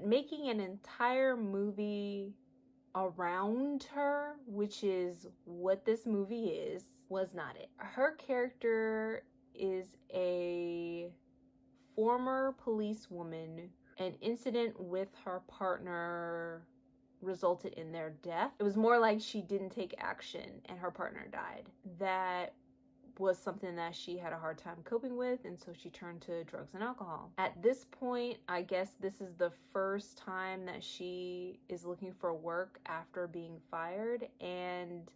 making an entire movie around her, which is what this movie is, was not it. Her character is a former policewoman. An incident with her partner resulted in their death. It was more like she didn't take action and her partner died. That was something that she had a hard time coping with, and so she turned to drugs and alcohol. At this point, I guess this is the first time that she is looking for work after being fired, and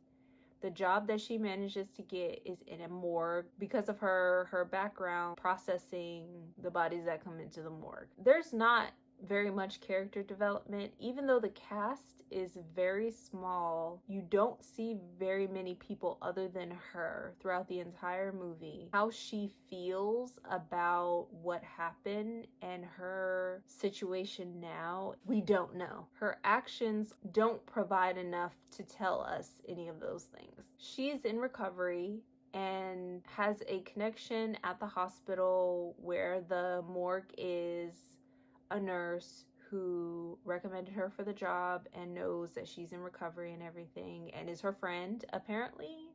the job that she manages to get is in a morgue because of her background processing the bodies that come into the morgue. There's not very much character development. Even though the cast is very small, you don't see very many people other than her throughout the entire movie. How she feels about what happened and her situation now, we don't know. Her actions don't provide enough to tell us any of those things. She's in recovery and has a connection at the hospital where the morgue is a nurse who recommended her for the job and knows that she's in recovery and everything and is her friend, apparently.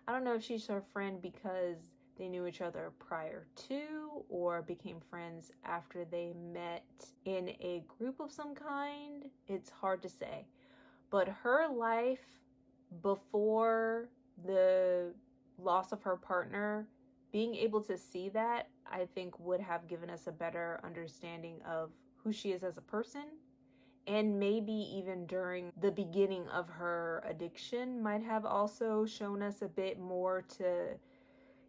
I don't know if she's her friend because they knew each other prior to or became friends after they met in a group of some kind. It's hard to say. But her life before the loss of her partner, being able to see that, I think would have given us a better understanding of who she is as a person, and maybe even during the beginning of her addiction might have also shown us a bit more to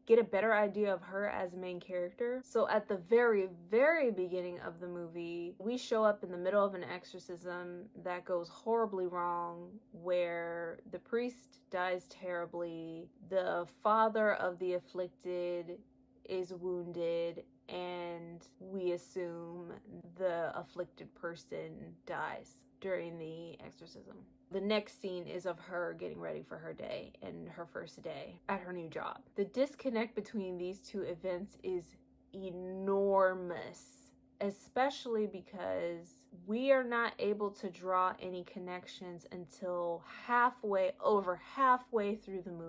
get a better idea of her as main character. So at the very, very beginning of the movie, we show up in the middle of an exorcism that goes horribly wrong, where the priest dies terribly, the father of the afflicted is wounded, and we assume the afflicted person dies during the exorcism. The next scene is of her getting ready for her day and her first day at her new job. The disconnect between these two events is enormous, especially because we are not able to draw any connections until halfway through the movie.